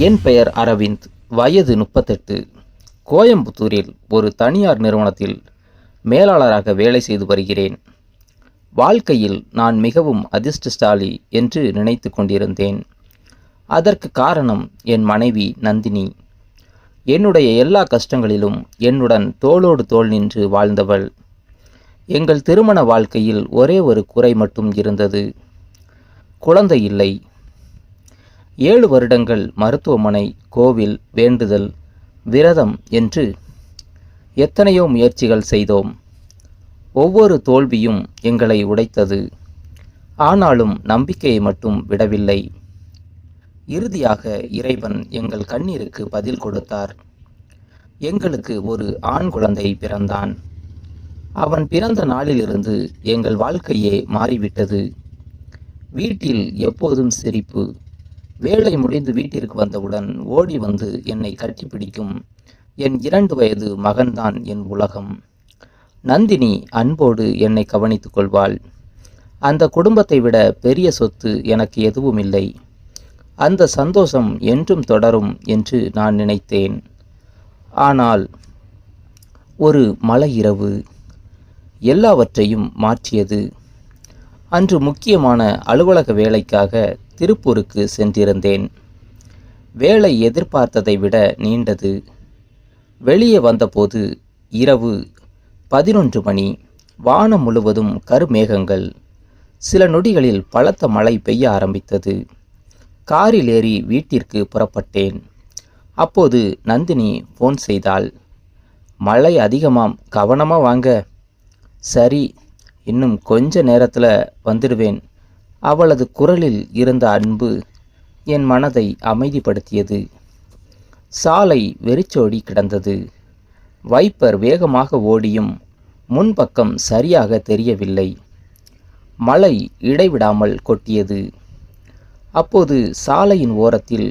என் பெயர் அரவிந்த். வயது 38. கோயம்புத்தூரில் ஒரு தனியார் நிறுவனத்தில் மேலாளராக வேலை செய்து வருகிறேன். வாழ்க்கையில் நான் மிகவும் அதிர்ஷ்டசாலி என்று நினைத்து கொண்டிருந்தேன். அதற்கு காரணம் என் மனைவி நந்தினி. என்னுடைய எல்லா கஷ்டங்களிலும் என்னுடன் தோளோடு தோள் நின்று வாழ்ந்தவள். எங்கள் திருமண வாழ்க்கையில் ஒரே ஒரு குறை மட்டும் இருந்தது. குழந்தை இல்லை. 7 வருடங்கள் மருத்துவமனை, கோவில், வேண்டுதல், விரதம் என்று எத்தனையோ முயற்சிகள் செய்தோம். ஒவ்வொரு தோல்வியும் எங்களை உடைத்தது. ஆனாலும் நம்பிக்கையை மட்டும் விடவில்லை. இறுதியாக இறைவன் எங்கள் கண்ணீருக்கு பதில் கொடுத்தார். எங்களுக்கு ஒரு ஆண் குழந்தை பிறந்தான். அவன் பிறந்த நாளிலிருந்து எங்கள் வாழ்க்கையே மாறிவிட்டது. வீட்டில் எப்போதும் சிரிப்பு. வேலை முடிந்து வீட்டிற்கு வந்தவுடன் ஓடி வந்து என்னை கட்டிப்பிடிக்கும் என் 2 வயது மகன்தான் என் உலகம். நந்தினி அன்போடு என்னை கவனித்துக் கொள்வாள். அந்த குடும்பத்தை விட பெரிய சொத்து எனக்கு எதுவும் இல்லை. அந்த சந்தோஷம் என்றும் தொடரும் என்று நான் நினைத்தேன். ஆனால் ஒரு மழை இரவு எல்லாவற்றையும் மாற்றியது. அன்று முக்கியமான அலுவலக வேலைக்காக திருப்பூருக்கு சென்றிருந்தேன். வேலை எதிர்பார்த்ததை விட நீண்டது. வெளியே வந்தபோது இரவு 11 மணி. வானம் முழுவதும் கருமேகங்கள். சில நொடிகளில் பலத்த மழை பெய்ய ஆரம்பித்தது. காரில் ஏறி வீட்டிற்கு புறப்பட்டேன். அப்போது நந்தினி ஃபோன் செய்தாள். மழை அதிகமாம், கவனமாக வாங்க. சரி, இன்னும் கொஞ்ச நேரத்தில் வந்துடுவேன். அவளது குரலில் இருந்த அன்பு என் மனதை அமைதிப்படுத்தியது. சாலை வெறிச்சோடி கிடந்தது. வைப்பர் வேகமாக ஓடியும் முன்பக்கம் சரியாக தெரியவில்லை. மழை இடைவிடாமல் கொட்டியது. அப்போது சாலையின் ஓரத்தில்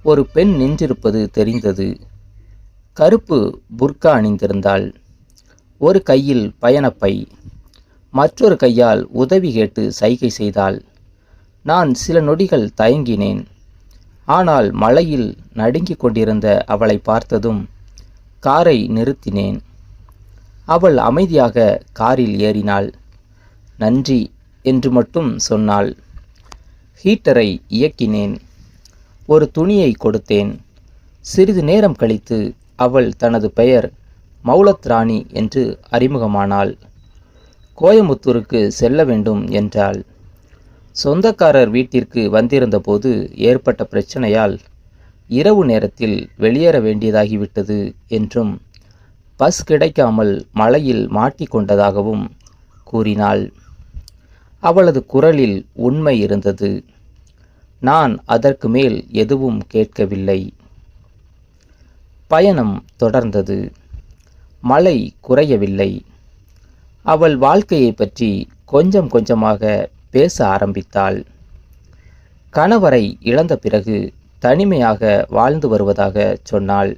ஒரு பெண் நின்றிருப்பது தெரிந்தது. கருப்பு புர்கா அணிந்திருந்தாள். ஒரு கையில் பயணப்பை, மற்றொரு கையால் உதவி கேட்டு சைகை செய்தாள். நான் சில நொடிகள் தயங்கினேன். ஆனால் மழையில் நடுங்கிக் கொண்டிருந்த அவளை பார்த்ததும் காரை நிறுத்தினேன். அவள் அமைதியாக காரில் ஏறினாள். நன்றி என்று மட்டும் சொன்னாள். ஹீட்டரை இயக்கினேன். ஒரு துணியை கொடுத்தேன். சிறிது நேரம் கழித்து அவள் தனது பெயர் மௌலத் ராணி என்று அறிமுகமானாள். கோயம்புத்தூருக்கு செல்ல வேண்டும் என்றாள். சொந்தக்காரர் வீட்டிற்கு வந்திருந்தபோது ஏற்பட்ட பிரச்சனையால் இரவு நேரத்தில் வெளியேற வேண்டியதாகிவிட்டது என்றும் பஸ் கிடைக்காமல் மழையில் மாட்டிக்கொண்டதாகவும் கூறினாள். அவளது குரலில் உண்மை இருந்தது. நான் அதற்கு மேல் எதுவும் கேட்கவில்லை. பயணம் தொடர்ந்தது. மழை குறையவில்லை. அவள் வாழ்க்கையை பற்றி கொஞ்சம் கொஞ்சமாக பேச ஆரம்பித்தாள். கணவரை இழந்த பிறகு தனிமையாக வாழ்ந்து வருவதாக சொன்னாள்.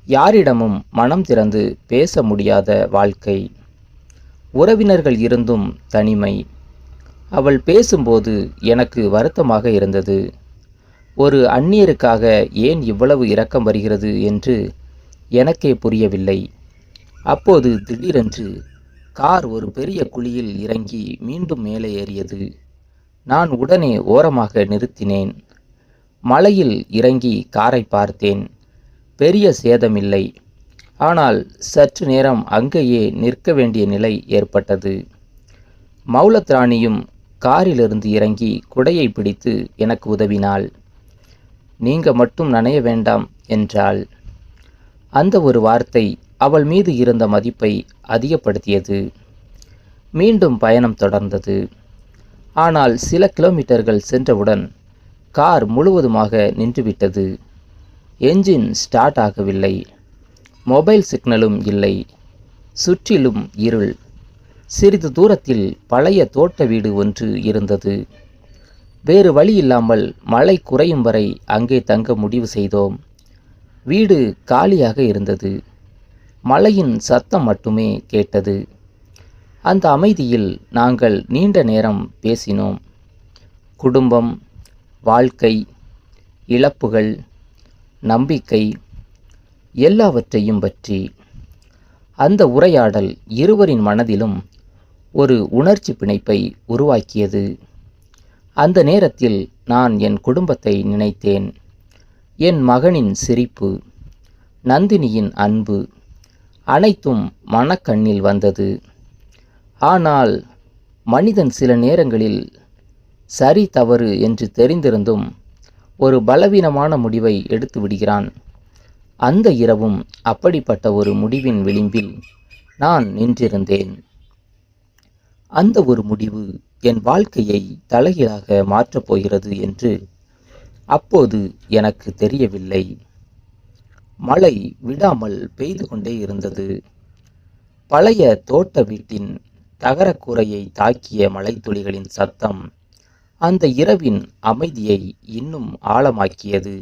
யாரிடமும் மனம் திறந்து பேச முடியாத வாழ்க்கை. உறவினர்கள் இருந்தும் தனிமை. அவள் பேசும்போது எனக்கு வருத்தமாக இருந்தது. ஒரு அந்நியருக்காக ஏன் இவ்வளவு இரக்கம் வருகிறது என்று எனக்கே புரியவில்லை. அப்போது திடீரென்று கார் ஒரு பெரிய குழியில் இறங்கி மீண்டும் மேலே ஏறியது. நான் உடனே ஓரமாக நிறுத்தினேன். மலையில் இறங்கி காரை பார்த்தேன். பெரிய சேதமில்லை. ஆனால் சற்று நேரம் அங்கேயே நிற்க வேண்டிய நிலை ஏற்பட்டது. மௌலத் ராணியும் காரிலிருந்து இறங்கி குடையை பிடித்து எனக்கு உதவினாள். நீங்க மட்டும் நனைய வேண்டாம் என்றாள். அந்த ஒரு வார்த்தை அவள் மீது இருந்த மதிப்பை அதிகப்படுத்தியது. மீண்டும் பயணம் தொடர்ந்தது. ஆனால் சில கிலோமீட்டர்கள் சென்றவுடன் கார் முழுவதுமாக நின்றுவிட்டது. என்ஜின் ஸ்டார்ட் ஆகவில்லை. மொபைல் சிக்னலும் இல்லை. சுற்றிலும் இருள். சிறிது தூரத்தில் பழைய தோட்ட வீடு ஒன்று இருந்தது. வேறு வழியில்லாமல் மழை குறையும் வரை அங்கே தங்க முடிவு செய்தோம். வீடு காலியாக இருந்தது. மழையின் சத்தம் மட்டுமே கேட்டது. அந்த அமைதியில் நாங்கள் நீண்ட நேரம் பேசினோம். குடும்பம், வாழ்க்கை, இழப்புகள், நம்பிக்கை எல்லாவற்றையும் பற்றி. அந்த உரையாடல் இருவரின் மனதிலும் ஒரு உணர்ச்சி பிணைப்பை உருவாக்கியது. அந்த நேரத்தில் நான் என் குடும்பத்தை நினைத்தேன். என் மகனின் சிரிப்பு, நந்தினியின் அன்பு அனைத்தும் மனக்கண்ணில் வந்தது. ஆனால் மனிதன் சில நேரங்களில் சரி தவறு என்று தெரிந்திருந்தும் ஒரு பலவீனமான முடிவை எடுத்து விடுகிறான். அந்த இரவும் அப்படிப்பட்ட ஒரு முடிவின் விளிம்பில் நான் நின்றிருந்தேன். அந்த ஒரு முடிவு என் வாழ்க்கையை தலைகீழாக மாற்றப் போகிறது என்று அப்போது எனக்கு தெரியவில்லை. மழை விடாமல் பெய்து கொண்டே இருந்தது. பழைய தோட்ட வீட்டின் தகரக்கூரையை தாக்கிய மழைத்துளிகளின் சத்தம் அந்த இரவின் அமைதியை இன்னும் ஆழமாக்கியது.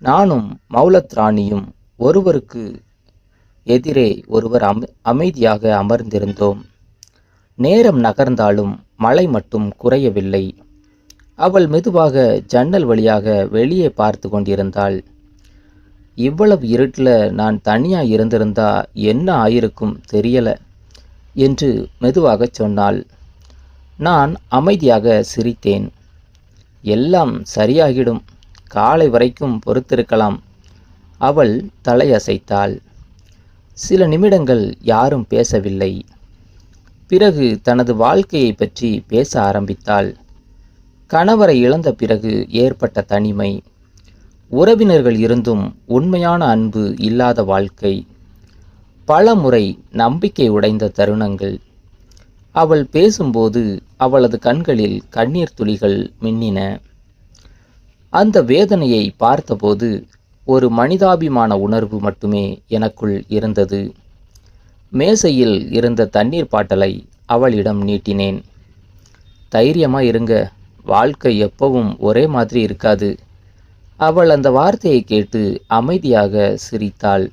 நானும் மௌலத் ராணியும் ஒருவருக்கு எதிரே ஒருவர் அமைதியாக அமர்ந்திருந்தோம். நேரம் நகர்ந்தாலும் மழை மட்டும் குறையவில்லை. அவள் மெதுவாக ஜன்னல் வழியாக வெளியே பார்த்து கொண்டிருந்தாள். இவ்வளவு இருட்டில் நான் தனியாக இருந்திருந்தா என்ன ஆயிருக்கும் தெரியல என்று மெதுவாக சொன்னாள். நான் அமைதியாக சிரித்தேன். எல்லாம் சரியாகிடும், காலை வரைக்கும் பொறுத்திருக்கலாம். அவள் தலையசைத்தாள். சில நிமிடங்கள் யாரும் பேசவில்லை. பிறகு தனது வாழ்க்கையை பற்றி பேச ஆரம்பித்தாள். கணவரை இழந்த பிறகு ஏற்பட்ட தனிமை, உறவினர்கள் இருந்தும் உண்மையான அன்பு இல்லாத வாழ்க்கை, பல முறை நம்பிக்கை உடைந்த தருணங்கள். அவள் பேசும்போது அவளது கண்களில் கண்ணீர் துளிகள் மின்னின. அந்த வேதனையை பார்த்தபோது ஒரு மனிதாபிமான உணர்வு மட்டுமே எனக்குள் இருந்தது. மேசையில் இருந்த தண்ணீர் பாட்டலை அவளிடம் நீட்டினேன். தைரியமா இருங்க, வாழ்க்கை எப்பவும் ஒரே மாதிரி இருக்காது. அவள் அந்த வார்த்தையை கேட்டு அமைதியாக சிரித்தாள்.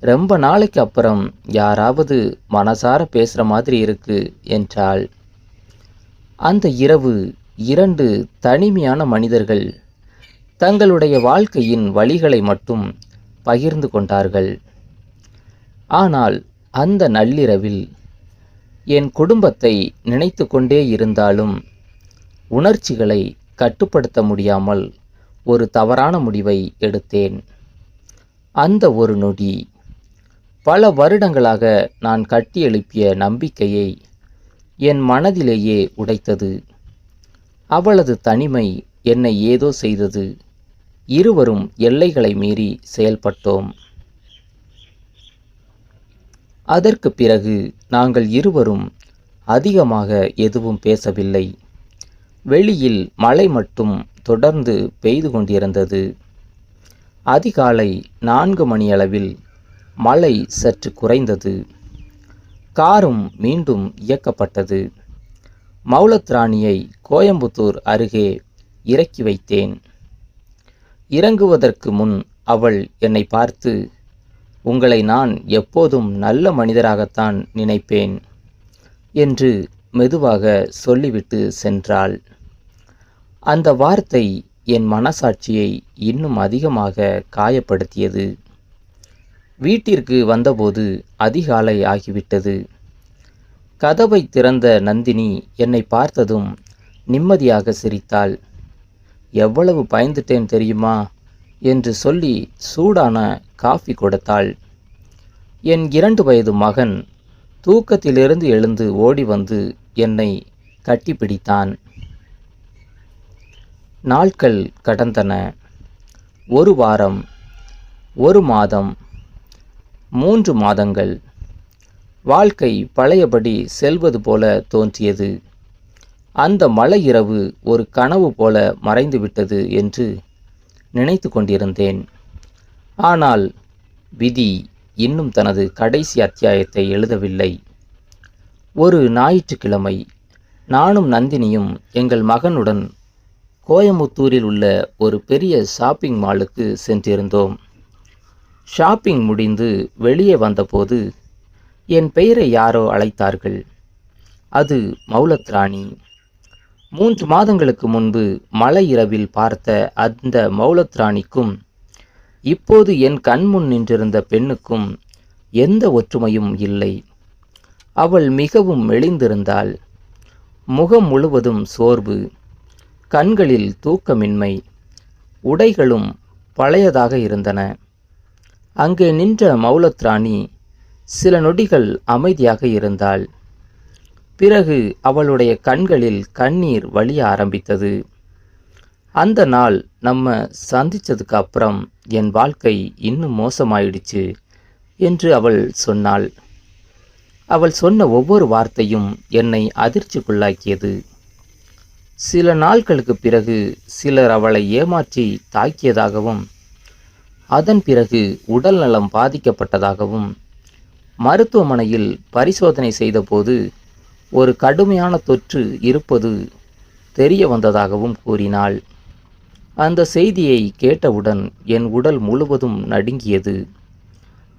ரொம்ப நாளைக்கு அப்புறம் யாராவது மனசார பேசுகிற மாதிரி இருக்கு என்றாள். அந்த இரவு இரண்டு தனிமையான மனிதர்கள் தங்களுடைய வாழ்க்கையின் வழிகளை மட்டும் பகிர்ந்து கொண்டார்கள். ஆனால் அந்த நள்ளிரவில் என் குடும்பத்தை நினைத்து கொண்டே இருந்தாலும் உணர்ச்சிகளை கட்டுப்படுத்த முடியாமல் ஒரு தவறான முடிவை எடுத்தேன். அந்த ஒரு நொடி பல வருடங்களாக நான் கட்டியெழுப்பிய நம்பிக்கையை என் மனதிலேயே உடைத்தது. அவளது தனிமை என்னை ஏதோ செய்தது. இருவரும் எல்லைகளை மீறி செயல்பட்டோம். அதற்கு பிறகு நாங்கள் இருவரும் அதிகமாக எதுவும் பேசவில்லை. வெளியில் மழை மட்டும் தொடர்ந்து பெய்து கொண்டிருந்தது. அதிகாலை 4 மணியளவில் மழை சற்று குறைந்தது. காரும் மீண்டும் இயக்கப்பட்டது. மௌலத் ராணியை கோயம்புத்தூர் அருகே இறக்கி வைத்தேன். இறங்குவதற்கு முன் அவள் என்னை பார்த்து, உங்களை நான் எப்போதும் நல்ல மனிதராகத்தான் நினைப்பேன் என்று மெதுவாக சொல்லிவிட்டு சென்றாள். அந்த வார்த்தை என் மனசாட்சியை இன்னும் அதிகமாக காயப்படுத்தியது. வீட்டிற்கு வந்தபோது அதிகாலை ஆகிவிட்டது. கதவை திறந்த நந்தினி என்னை பார்த்ததும் நிம்மதியாக சிரித்தாள். எவ்வளவு பயந்துட்டேன் தெரியுமா என்று சொல்லி சூடான காஃபி கொடுத்தாள். என் 2 வயது மகன் தூக்கத்திலிருந்து எழுந்து ஓடி வந்து என்னை கட்டிப்பிடித்தான். நாட்கள் கடந்தன. 1 வாரம், 1 மாதம், 3 மாதங்கள். வாழ்க்கை பழையபடி செல்வது போல தோன்றியது. அந்த மழை இரவு ஒரு கனவு போல மறைந்துவிட்டது என்று நினைத்து கொண்டிருந்தேன். ஆனால் விதி இன்னும் தனது கடைசி அத்தியாயத்தை எழுதவில்லை. ஒரு ஞாயிற்றுக்கிழமை நானும் நந்தினியும் எங்கள் மகனுடன் கோயம்புத்தூரில் உள்ள ஒரு பெரிய ஷாப்பிங் மாலுக்கு சென்றிருந்தோம். ஷாப்பிங் முடிந்து வெளியே வந்தபோது என் பெயரை யாரோ அழைத்தார்கள். அது மௌலத் ராணி. 3 மாதங்களுக்கு முன்பு மழை இரவில் பார்த்த அந்த மௌலத்ராணிக்கும் இப்போது என் கண்முன் நின்றிருந்த பெண்ணுக்கும் எந்த ஒற்றுமையும் இல்லை. அவள் மிகவும் மெலிந்திருந்தாள். முகம் முழுவதும் சோர்வு, கண்களில் தூக்கமின்மை, உடைகளும் பழையதாக இருந்தன. அங்கே நின்ற மௌலத்ராணி சில நொடிகள் அமைதியாக இருந்தாள். பிறகு அவளுடைய கண்களில் கண்ணீர் வழிய ஆரம்பித்தது. அந்த நாள் நம்ம சந்திச்சதுக்கு அப்புறம் என் வாழ்க்கை இன்னும் மோசமாயிடுச்சு என்று அவள் சொன்னாள். அவள் சொன்ன ஒவ்வொரு வார்த்தையும் என்னை அதிர்ச்சிக்குள்ளாக்கியது. சில நாட்களுக்கு பிறகு சிலர் அவளை ஏமாற்றி தாக்கியதாகவும், அதன் பிறகு உடல் நலம் பாதிக்கப்பட்டதாகவும், மருத்துவமனையில் பரிசோதனை செய்தபோது ஒரு கடுமையான தொற்று இருப்பது தெரிய வந்ததாகவும் கூறினாள். அந்த செய்தியை கேட்டவுடன் என் உடல் முழுவதும் நடுங்கியது.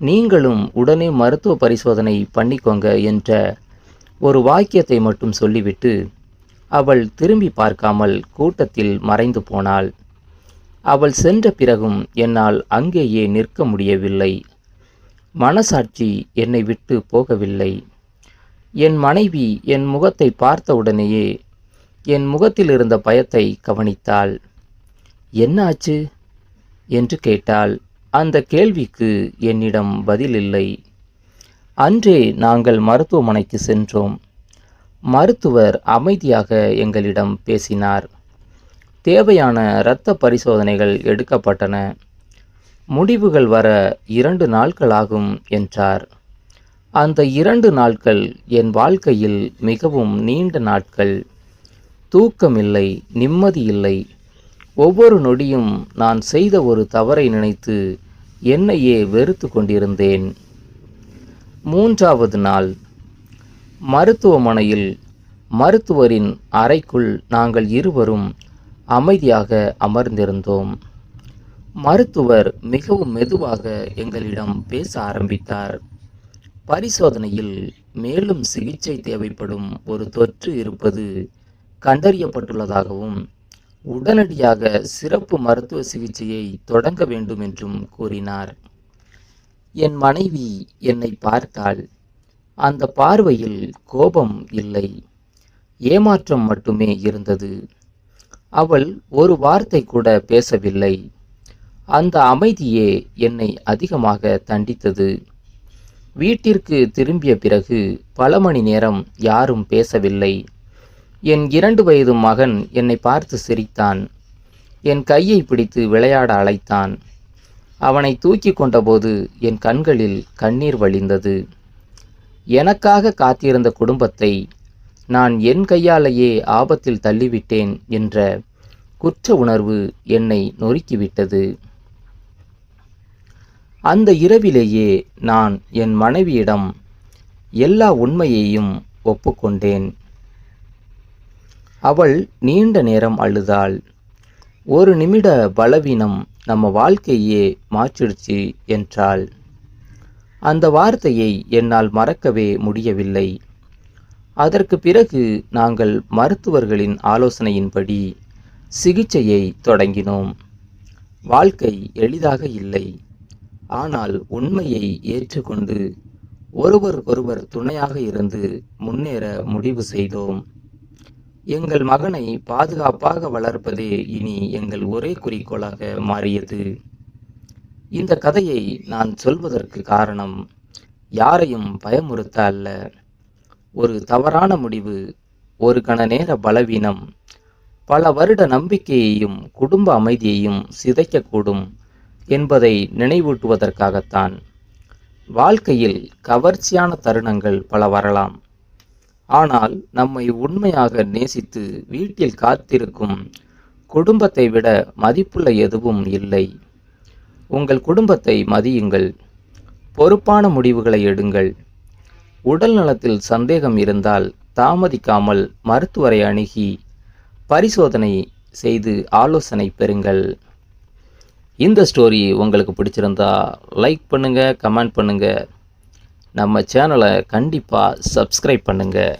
நீங்களும் உடனே மருத்துவ பரிசோதனை பண்ணிக்கோங்க என்ற ஒரு வாக்கியத்தை மட்டும் சொல்லிவிட்டு அவள் திரும்பி பார்க்காமல் கூட்டத்தில் மறைந்து போனாள். அவள் சென்ற பிறகும் என்னால் அங்கேயே நிற்க முடியவில்லை. மனசாட்சி என்னை விட்டு போகவில்லை. என் மனைவி என் முகத்தை பார்த்தவுடனேயே என் முகத்தில் இருந்த பயத்தை கவனித்தாள். என்ன ஆச்சு என்று கேட்டாள். அந்த கேள்விக்கு என்னிடம் பதில் இல்லை. அன்றே நாங்கள் மருத்துவமனைக்கு சென்றோம். மருத்துவர் அமைதியாக எங்களிடம் பேசினார். தேவையான இரத்த பரிசோதனைகள் எடுக்கப்பட்டன. முடிவுகள் வர 2 நாட்கள் ஆகும் என்றார். அந்த 2 நாட்கள் என் வாழ்க்கையில் மிகவும் நீண்ட நாட்கள். தூக்கமில்லை, நிம்மதியில்லை. ஒவ்வொரு நொடியும் நான் செய்த ஒரு தவறை நினைத்து என்னையே வெறுத்து கொண்டிருந்தேன். 3வது நாள் மருத்துவமனையில் மருத்துவரின் அறைக்குள் நாங்கள் இருவரும் அமைதியாக அமர்ந்திருந்தோம். மருத்துவர் மிகவும் மெதுவாக எங்களிடம் பேச ஆரம்பித்தார். பரிசோதனையில் மேலும் சிகிச்சை தேவைப்படும் ஒரு தொற்று இருப்பது கண்டறியப்பட்டுள்ளதாகவும், உடனடியாக சிறப்பு மருத்துவ சிகிச்சையை தொடங்க வேண்டும் என்றும் கூறினார். என் மனைவி என்னை பார்த்தாள். அந்த பார்வையில் கோபம் இல்லை, ஏமாற்றம் மட்டுமே இருந்தது. அவள் ஒரு வார்த்தை கூட பேசவில்லை. அந்த அமைதியே என்னை அதிகமாக தண்டித்தது. வீட்டிற்கு திரும்பிய பிறகு பல மணி நேரம் யாரும் பேசவில்லை. என் 2 வயது மகன் என்னை பார்த்து சிரித்தான். என் கையை பிடித்து விளையாட அழைத்தான். அவனை தூக்கி கொண்டபோது என் கண்களில் கண்ணீர் வழிந்தது. எனக்காக காத்திருந்த குடும்பத்தை நான் என் கையாலேயே ஆபத்தில் தள்ளிவிட்டேன் என்ற குற்ற உணர்வு என்னை நொறுக்கிவிட்டது. அந்த இரவிலேயே நான் என் மனைவியிடம் எல்லா உண்மையையும் ஒப்புக்கொண்டேன். அவள் நீண்ட நேரம் அழுதாள். 1 நிமிட பலவீனம் நம்ம வாழ்க்கையே மாற்றிடுச்சு என்றாள். அந்த வார்த்தையை என்னால் மறக்கவே முடியவில்லை. அதற்கு பிறகு நாங்கள் மருத்துவர்களின் ஆலோசனையின்படி சிகிச்சையை தொடங்கினோம். வாழ்க்கை எளிதாக இல்லை. ஆனால் உண்மையை ஏற்றுக்கொண்டு ஒருவருக்கொருவர் துணையாக இருந்து முன்னேற முடிவு செய்தோம். எங்கள் மகனை பாதுகாப்பாக வளர்ப்பதே இனி எங்கள் ஒரே குறிக்கோளாக மாறியது. இந்த கதையை நான் சொல்வதற்கு காரணம் யாரையும் பயமுறுத்த அல்ல. ஒரு தவறான முடிவு, ஒரு கண நேர பலவீனம், பல வருட நம்பிக்கையையும் குடும்ப அமைதியையும் சிதைக்கக்கூடும் என்பதை நினைவூட்டுவதற்காகத்தான். வாழ்க்கையில் கவர்ச்சியான தருணங்கள் பல வரலாம். ஆனால் நம்மை உண்மையாக நேசித்து வீட்டில் காத்திருக்கும் குடும்பத்தை விட மதிப்புள்ள எதுவும் இல்லை. உங்கள் குடும்பத்தை மதியுங்கள். பொறுப்பான முடிவுகளை எடுங்கள். உடல் நலத்தில் சந்தேகம் இருந்தால் தாமதிக்காமல் மருத்துவரை அணுகி பரிசோதனை செய்து ஆலோசனை பெறுங்கள். இந்த ஸ்டோரி உங்களுக்கு பிடிச்சிருந்தா லைக் பண்ணுங்கள், கமெண்ட் பண்ணுங்கள். நம்ம சேனலை கண்டிப்பாக சப்ஸ்கிரைப் பண்ணுங்கள்.